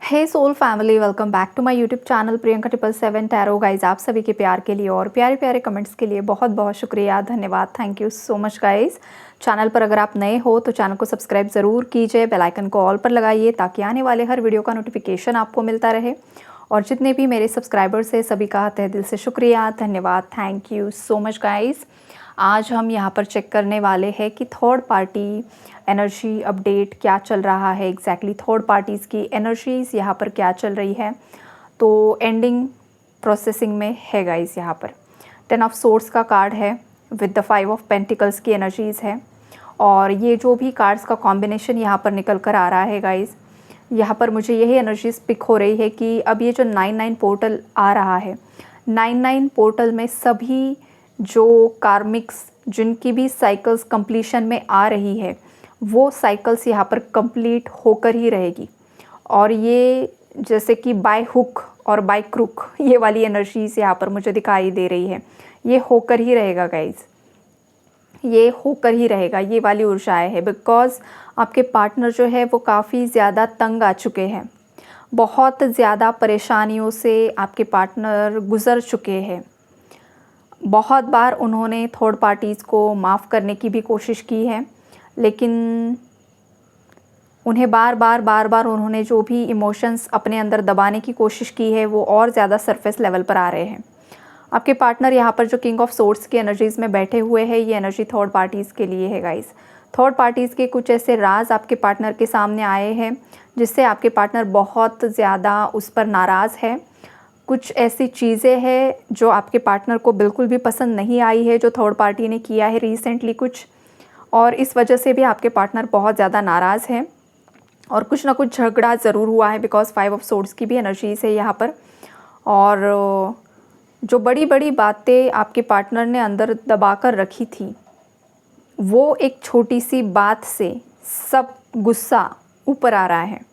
Hey soul family, welcome back to my YouTube channel Priyanka 777 tarot guys. आप सभी के प्यार के लिए और प्यारे प्यारे कमेंट्स के लिए बहुत बहुत शुक्रिया, धन्यवाद, thank you so much guys. Channel पर अगर आप नए हो तो चैनल को सब्सक्राइब ज़रूर कीजिए, बेल आइकन को ऑल पर लगाइए ताकि आने वाले हर वीडियो का नोटिफिकेशन आपको मिलता रहे। और जितने भी मेरे सब्सक्राइबर्स हैं सभी का तहे दिल से शुक्रिया, धन्यवाद, thank you so much guys. आज हम यहाँ पर चेक करने वाले हैं कि थर्ड पार्टी एनर्जी अपडेट क्या चल रहा है, एग्जैक्टली थर्ड पार्टीज़ की एनर्जीज़ यहाँ पर क्या चल रही है। तो एंडिंग प्रोसेसिंग में है गाइस। यहाँ पर 10 ऑफ सोर्स का कार्ड है विद द 5 ऑफ पेंटिकल्स की एनर्जीज़ है। और ये जो भी कार्ड्स का कॉम्बिनेशन यहाँ पर निकल कर आ रहा है गाइस, यहाँ पर मुझे यही एनर्जीज पिक हो रही है कि अब ये जो 9-9 पोर्टल आ रहा है, 9-9 पोर्टल में सभी जो कार्मिक्स जिनकी भी साइकिल्स कंप्लीशन में आ रही है वो साइकिल्स यहाँ पर कंप्लीट होकर ही रहेगी। और ये जैसे कि बाय हुक और बाय क्रुक ये वाली एनर्जीज यहाँ पर मुझे दिखाई दे रही है। ये होकर ही रहेगा गाइज, ये होकर ही रहेगा, ये वाली ऊर्जाएं है। बिकॉज आपके पार्टनर जो है वो काफ़ी ज़्यादा तंग आ चुके हैं, बहुत ज़्यादा परेशानियों से आपके पार्टनर गुज़र चुके हैं। बहुत बार उन्होंने थर्ड पार्टीज़ को माफ़ करने की भी कोशिश की है, लेकिन उन्हें बार बार उन्होंने जो भी इमोशंस अपने अंदर दबाने की कोशिश की है वो और ज़्यादा सरफेस लेवल पर आ रहे हैं। आपके पार्टनर यहाँ पर जो किंग ऑफ सोर्ड्स की एनर्जीज़ में बैठे हुए हैं, ये एनर्जी थर्ड पार्टीज़ के लिए है गाइस। थर्ड पार्टीज़ के कुछ ऐसे राज आपके पार्टनर के सामने आए हैं जिससे आपके पार्टनर बहुत ज़्यादा उस पर नाराज़ है। कुछ ऐसी चीज़ें हैं जो आपके पार्टनर को बिल्कुल भी पसंद नहीं आई है जो थर्ड पार्टी ने किया है रिसेंटली कुछ, और इस वजह से भी आपके पार्टनर बहुत ज़्यादा नाराज़ है और कुछ ना कुछ झगड़ा ज़रूर हुआ है। बिकॉज 5 ऑफ सोर्ड्स की भी एनर्जीज़ है यहाँ पर। और जो बड़ी बड़ी बातें आपके पार्टनर ने अंदर दबा कर रखी थी वो एक छोटी सी बात से सब गुस्सा ऊपर आ रहा है।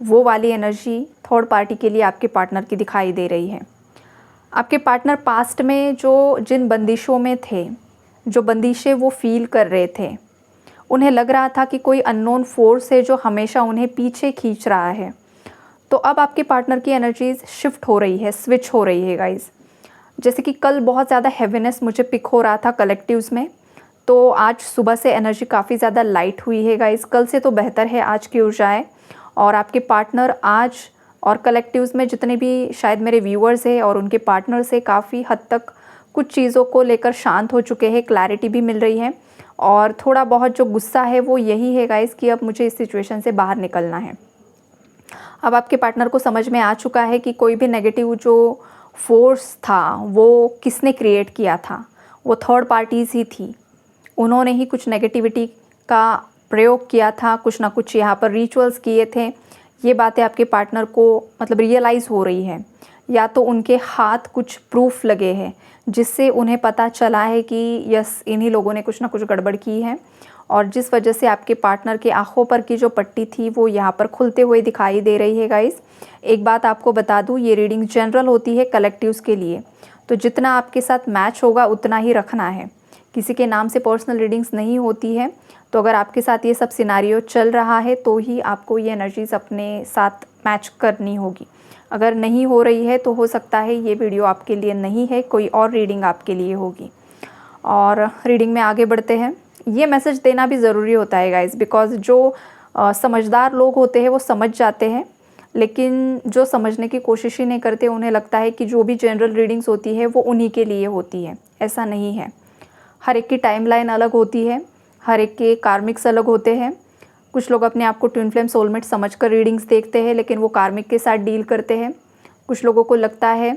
वो वाली एनर्जी थर्ड पार्टी के लिए आपके पार्टनर की दिखाई दे रही है। आपके पार्टनर पास्ट में जो जिन बंदिशों में थे, जो बंदिशें वो फील कर रहे थे, उन्हें लग रहा था कि कोई अननोन फोर्स है जो हमेशा उन्हें पीछे खींच रहा है। तो अब आपके पार्टनर की एनर्जीज शिफ्ट हो रही है, स्विच हो रही है गाइज। जैसे कि कल बहुत ज़्यादा हैवीनेस मुझे पिक हो रहा था कलेक्टिव्स में, तो आज सुबह से एनर्जी काफ़ी ज़्यादा लाइट हुई है गाइज। कल से तो बेहतर है आज की ऊर्जाएँ। और आपके पार्टनर आज और कलेक्टिव्स में जितने भी शायद मेरे व्यूअर्स हैं और उनके पार्टनर से काफ़ी हद तक कुछ चीज़ों को लेकर शांत हो चुके हैं, क्लैरिटी भी मिल रही है। और थोड़ा बहुत जो गुस्सा है वो यही है गाइस कि अब मुझे इस सिचुएशन से बाहर निकलना है। अब आपके पार्टनर को समझ में आ चुका है कि कोई भी नेगेटिव जो फोर्स था वो किसने क्रिएट किया था, वो थर्ड पार्टीज़ ही थी। उन्होंने ही कुछ नेगेटिविटी का प्रयोग किया था, कुछ ना कुछ यहाँ पर रिचुअल्स किए थे। ये बातें आपके पार्टनर को मतलब रियलाइज़ हो रही है, या तो उनके हाथ कुछ प्रूफ लगे हैं जिससे उन्हें पता चला है कि यस इन्हीं लोगों ने कुछ ना कुछ गड़बड़ की है। और जिस वजह से आपके पार्टनर के आंखों पर की जो पट्टी थी वो यहाँ पर खुलते हुए दिखाई दे रही है गाइस। एक बात आपको बता दूँ, ये रीडिंग जनरल होती है कलेक्टिव्स के लिए, तो जितना आपके साथ मैच होगा उतना ही रखना है। किसी के नाम से पर्सनल रीडिंग्स नहीं होती है। तो अगर आपके साथ ये सब सिनारियो चल रहा है तो ही आपको ये एनर्जीज़ अपने साथ मैच करनी होगी। अगर नहीं हो रही है तो हो सकता है ये वीडियो आपके लिए नहीं है, कोई और रीडिंग आपके लिए होगी। और रीडिंग में आगे बढ़ते हैं। ये मैसेज देना भी ज़रूरी होता है गाइस, बिकॉज जो समझदार लोग होते हैं वो समझ जाते हैं, लेकिन जो समझने की कोशिश ही नहीं करते उन्हें लगता है कि जो भी जनरल रीडिंग्स होती है वो उन्हीं के लिए होती है। ऐसा नहीं है। हर एक की टाइमलाइन अलग होती है, हर एक के कार्मिक्स अलग होते हैं। कुछ लोग अपने आप को ट्विन फ्लेम सोलमेट समझकर रीडिंग्स देखते हैं लेकिन वो कार्मिक के साथ डील करते हैं। कुछ लोगों को लगता है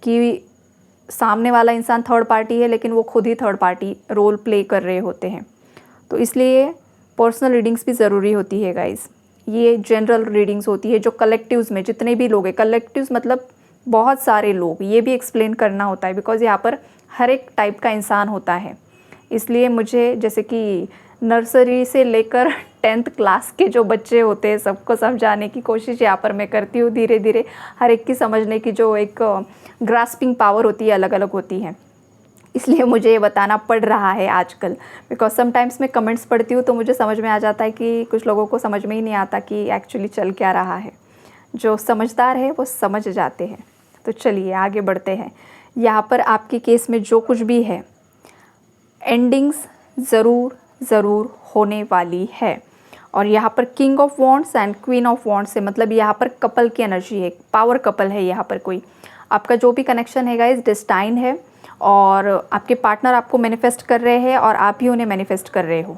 कि सामने वाला इंसान थर्ड पार्टी है लेकिन वो खुद ही थर्ड पार्टी रोल प्ले कर रहे होते हैं। तो इसलिए पर्सनल रीडिंग्स भी ज़रूरी होती है गाइस। ये जनरल रीडिंग्स होती है जो कलेक्टिव्स में जितने भी लोग हैं, कलेक्टिव्स मतलब बहुत सारे लोग, ये भी एक्सप्लेन करना होता है बिकॉज यहाँ पर हर एक टाइप का इंसान होता है। इसलिए मुझे जैसे कि नर्सरी से लेकर 10th क्लास के जो बच्चे होते हैं सबको समझाने की कोशिश यहाँ पर मैं करती हूँ। धीरे धीरे हर एक की समझने की जो एक ग्रास्पिंग पावर होती है अलग अलग होती है। इसलिए मुझे ये बताना पड़ रहा है आजकल, बिकॉज समटाइम्स मैं कमेंट्स पढ़ती हूँ तो मुझे समझ में आ जाता है कि कुछ लोगों को समझ में ही नहीं आता कि एक्चुअली चल क्या रहा है। जो समझदार है वो समझ जाते हैं। तो चलिए आगे बढ़ते हैं। यहाँ पर आपके केस में जो कुछ भी है, एंडिंग्स ज़रूर होने वाली है। और यहाँ पर king of wands and queen of wands है, मतलब यहाँ पर कपल की एनर्जी है, पावर कपल है। यहाँ पर कोई आपका जो भी कनेक्शन है गाइस डेस्टाइन है, और आपके पार्टनर आपको मैनिफेस्ट कर रहे हैं और आप ही उन्हें मैनिफेस्ट कर रहे हो।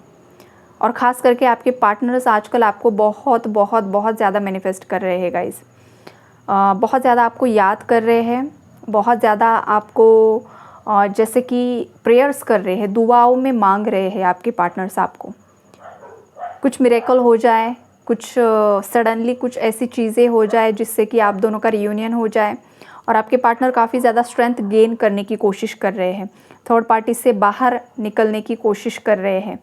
और ख़ास करके आपके पार्टनर्स आजकल आपको बहुत बहुत बहुत ज़्यादा मैनिफेस्ट कर रहे हैं गाइस। बहुत ज़्यादा आपको याद कर रहे हैं, बहुत ज़्यादा आपको जैसे कि प्रेयर्स कर रहे हैं, दुआओं में मांग रहे हैं आपके पार्टनर्स आपको। कुछ मिरेकल हो जाए, कुछ सडनली कुछ ऐसी चीज़ें हो जाए जिससे कि आप दोनों का रियूनियन हो जाए। और आपके पार्टनर काफ़ी ज़्यादा स्ट्रेंथ गेन करने की कोशिश कर रहे हैं, थर्ड पार्टी से बाहर निकलने की कोशिश कर रहे हैं।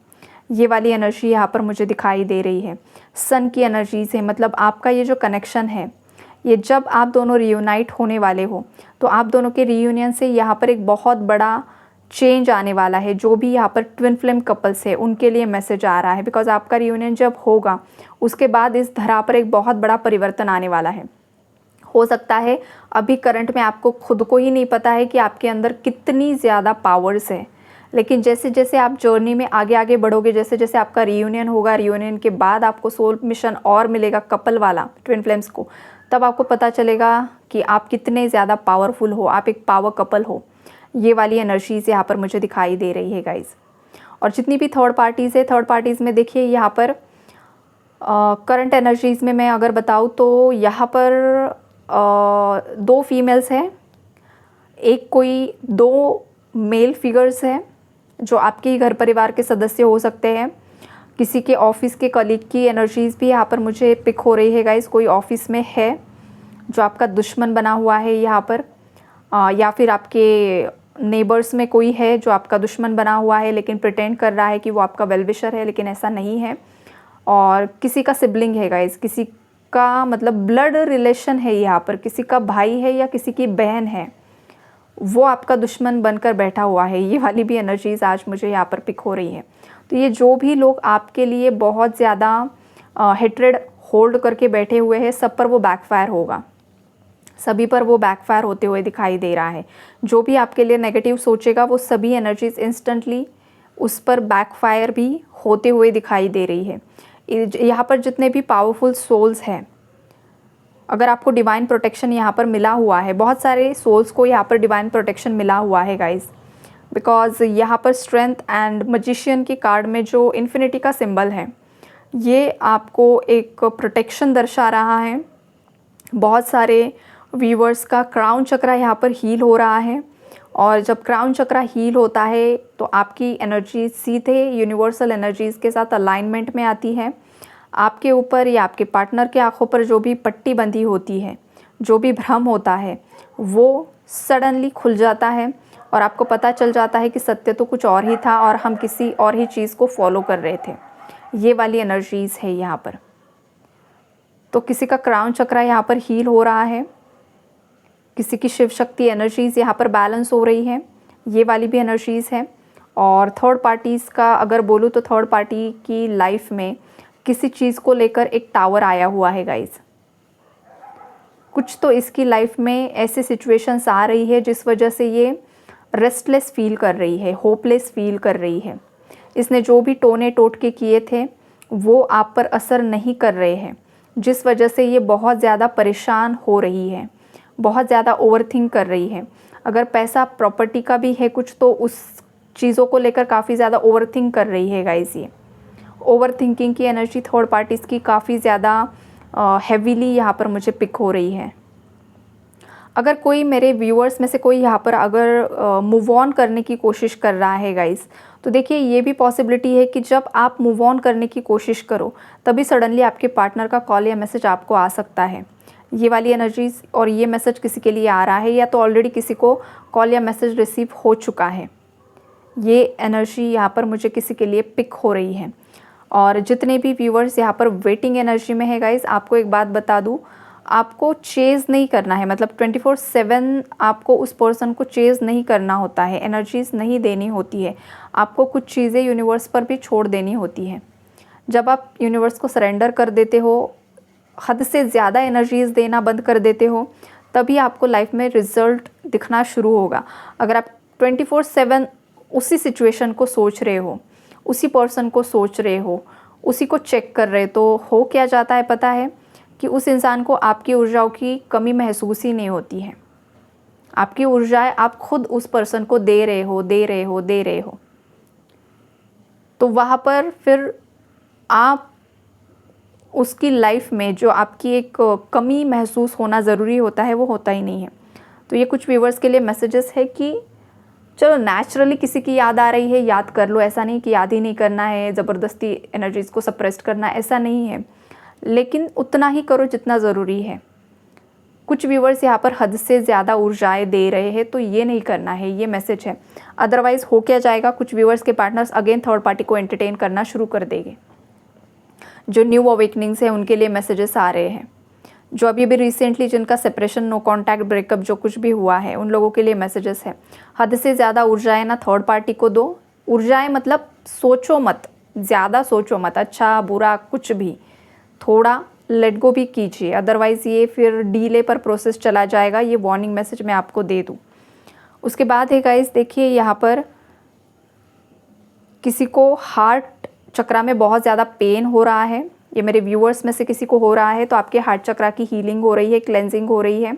ये वाली एनर्जी यहाँ पर मुझे दिखाई दे रही है। सन की एनर्जी से मतलब आपका ये जो कनेक्शन है, ये जब आप दोनों रियूनाइट होने वाले हो तो आप दोनों के रियूनियन से यहाँ पर एक बहुत बड़ा चेंज आने वाला है। जो भी यहाँ पर ट्विन फ्लेम कपल्स है उनके लिए मैसेज आ रहा है, बिकॉज आपका रियूनियन जब होगा उसके बाद इस धरा पर एक बहुत बड़ा परिवर्तन आने वाला है। हो सकता है अभी करंट में आपको खुद को ही नहीं पता है कि आपके अंदर कितनी ज़्यादा पावर्स है, लेकिन जैसे जैसे आप जर्नी में आगे आगे बढ़ोगे, जैसे जैसे आपका रियूनियन होगा, रियूनियन के बाद आपको सोल मिशन और मिलेगा कपल वाला ट्विन फ्लेम्स को, तब आपको पता चलेगा कि आप कितने ज़्यादा पावरफुल हो, आप एक पावर कपल हो। ये वाली एनर्जीज़ यहाँ पर मुझे दिखाई दे रही है गाइज। और जितनी भी थर्ड पार्टीज़ है, थर्ड पार्टीज़ में देखिए यहाँ पर करंट एनर्जीज़ में मैं अगर बताऊँ तो यहाँ पर 2 फीमेल्स हैं, एक कोई 2 मेल फिगर्स हैं जो आपके ही घर परिवार के सदस्य हो सकते हैं। किसी के ऑफिस के कलीग की एनर्जीज़ भी यहाँ पर मुझे पिक हो रही है गाइस। कोई ऑफिस में है जो आपका दुश्मन बना हुआ है यहाँ पर, या फिर आपके नेबर्स में कोई है जो आपका दुश्मन बना हुआ है लेकिन प्रिटेंड कर रहा है कि वो आपका वेल विशर है, लेकिन ऐसा नहीं है। और किसी का सिबलिंग है गाइस, किसी का मतलब ब्लड रिलेशन है यहाँ पर, किसी का भाई है या किसी की बहन है, वो आपका दुश्मन बनकर बैठा हुआ है। ये वाली भी एनर्जीज़ आज मुझे यहाँ पर पिक हो रही है। तो ये जो भी लोग आपके लिए बहुत ज़्यादा हेट्रेड होल्ड करके बैठे हुए हैं, सब पर वो बैकफायर होगा, सभी पर वो बैकफायर होते हुए दिखाई दे रहा है। जो भी आपके लिए नेगेटिव सोचेगा वो सभी एनर्जीज़ इंस्टेंटली उस पर बैकफायर भी होते हुए दिखाई दे रही है। यहाँ पर जितने भी पावरफुल सोल्स हैं, अगर आपको डिवाइन प्रोटेक्शन यहाँ पर मिला हुआ है, बहुत सारे सोल्स को यहाँ पर डिवाइन प्रोटेक्शन मिला हुआ है गाइस, बिकॉज यहाँ पर स्ट्रेंथ एंड मैजिशियन की कार्ड में जो इन्फिनिटी का सिंबल है, ये आपको एक प्रोटेक्शन दर्शा रहा है। बहुत सारे व्यूवर्स का क्राउन चक्रा यहाँ पर हील हो रहा है, और जब क्राउन चक्रा हील होता है तो आपकी एनर्जी सीधे यूनिवर्सल एनर्जीज़ के साथ अलाइनमेंट में आती है। आपके ऊपर या आपके पार्टनर के आँखों पर जो भी पट्टी बंधी होती है, जो भी भ्रम होता है, वो सडनली खुल जाता है और आपको पता चल जाता है कि सत्य तो कुछ और ही था और हम किसी और ही चीज़ को फॉलो कर रहे थे। ये वाली एनर्जीज़ है यहाँ पर। तो किसी का क्राउन चक्रा यहाँ पर हील हो रहा है, किसी की शिव शक्ति एनर्जीज़ यहाँ पर बैलेंस हो रही है, ये वाली भी एनर्जीज़ है। और थर्ड पार्टीज़ का अगर बोलूँ तो थर्ड पार्टी की लाइफ में किसी चीज़ को लेकर एक टावर आया हुआ है गाइस। कुछ तो इसकी लाइफ में ऐसे सिचुएशंस आ रही है जिस वजह से ये रेस्टलेस फील कर रही है, होपलेस फील कर रही है। इसने जो भी टोने टोटके किए थे वो आप पर असर नहीं कर रहे हैं, जिस वजह से ये बहुत ज़्यादा परेशान हो रही है, बहुत ज़्यादा ओवरथिंक कर रही है। अगर पैसा प्रॉपर्टी का भी है कुछ, तो उस चीज़ों को लेकर काफ़ी ज़्यादा ओवरथिंक कर रही है गाइस। ये ओवरथिंकिंग की एनर्जी थर्ड पार्टीज़ की काफ़ी ज़्यादा हैवीली यहाँ पर मुझे पिक हो रही है। अगर कोई मेरे व्यूअर्स में से कोई यहाँ पर अगर मूव ऑन करने की कोशिश कर रहा है गाइस, तो देखिए ये भी पॉसिबिलिटी है कि जब आप मूव ऑन करने की कोशिश करो तभी सडनली आपके पार्टनर का कॉल या मैसेज आपको आ सकता है। ये वाली एनर्जीज़ और ये मैसेज किसी के लिए आ रहा है, या तो ऑलरेडी किसी को कॉल या मैसेज रिसीव हो चुका है। ये एनर्जी यहाँ पर मुझे किसी के लिए पिक हो रही है। और जितने भी व्यूअर्स यहाँ पर वेटिंग एनर्जी में है गाइस, आपको एक बात बता दूँ, आपको चेज़ नहीं करना है, मतलब 24/7 आपको उस पर्सन को चेज़ नहीं करना होता है, एनर्जीज़ नहीं देनी होती है। आपको कुछ चीज़ें यूनिवर्स पर भी छोड़ देनी होती है। जब आप यूनिवर्स को सरेंडर कर देते हो, हद से ज़्यादा एनर्जीज़ देना बंद कर देते हो, तभी आपको लाइफ में रिज़ल्ट दिखना शुरू होगा। अगर आप 24/7 उसी सिचुएशन को सोच रहे हो, उसी पर्सन को सोच रहे हो, उसी को चेक कर रहे, तो हो क्या जाता है पता है कि उस इंसान को आपकी ऊर्जाओं की कमी महसूस ही नहीं होती है। आपकी ऊर्जाएं आप खुद उस पर्सन को दे रहे हो, दे रहे हो, दे रहे हो। तो वहाँ पर फिर आप उसकी लाइफ में जो आपकी एक कमी महसूस होना ज़रूरी होता है, वो होता ही नहीं है। तो ये कुछ व्यूवर्स के लिए मैसेजेस है कि चलो नेचुरली किसी की याद आ रही है, याद कर लो। ऐसा नहीं कि याद ही नहीं करना है, ज़बरदस्ती एनर्जीज़ को सप्रेस करना, ऐसा नहीं है, लेकिन उतना ही करो जितना ज़रूरी है। कुछ व्यूवर्स यहाँ पर हद से ज़्यादा ऊर्जाएं दे रहे हैं, तो ये नहीं करना है, ये मैसेज है। अदरवाइज़ हो क्या जाएगा, कुछ व्यूवर्स के पार्टनर्स अगेन थर्ड पार्टी को एंटरटेन करना शुरू कर देंगे। जो न्यू अवेकनिंग्स है उनके लिए मैसेजेस आ रहे हैं। जो अभी भी रिसेंटली जिनका सेपरेशन, नो कॉन्टैक्ट, ब्रेकअप जो कुछ भी हुआ है, उन लोगों के लिए मैसेजेस है। हद से ज़्यादा ऊर्जाएं ना थर्ड पार्टी को दो। ऊर्जाएं मतलब सोचो मत, ज़्यादा सोचो मत, अच्छा बुरा कुछ भी, थोड़ा लेट गो भी कीजिए, अदरवाइज़ ये फिर डीले पर प्रोसेस चला जाएगा। ये वार्निंग मैसेज मैं आपको दे दूँ। उसके बाद है गाइस, देखिए यहाँ पर किसी को हार्ट चक्रा में बहुत ज़्यादा पेन हो रहा है। ये मेरे व्यूअर्स में से किसी को हो रहा है, तो आपके हार्ट चक्रा की हीलिंग हो रही है, क्लेंजिंग हो रही है।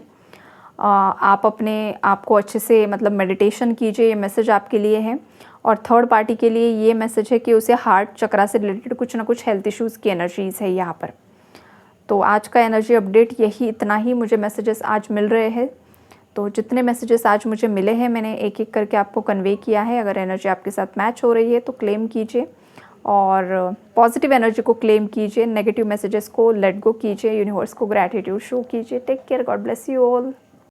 आप अपने आप को अच्छे से मतलब मेडिटेशन कीजिए, ये मैसेज आपके लिए है। और थर्ड पार्टी के लिए ये मैसेज है कि उसे हार्ट चक्रा से रिलेटेड कुछ ना कुछ हेल्थ इश्यूज़ की एनर्जीज़ है यहाँ पर। तो आज का एनर्जी अपडेट यही, इतना ही मुझे मैसेजेस आज मिल रहे हैं। तो जितने मैसेजेस आज मुझे मिले हैं, मैंने एक एक करके आपको कन्वे किया है। अगर एनर्जी आपके साथ मैच हो रही है तो क्लेम कीजिए और पॉजिटिव एनर्जी को क्लेम कीजिए, नेगेटिव मैसेजेस को लेट गो कीजिए, यूनिवर्स को ग्रैटिट्यूड शो कीजिए। Take care, God bless you all.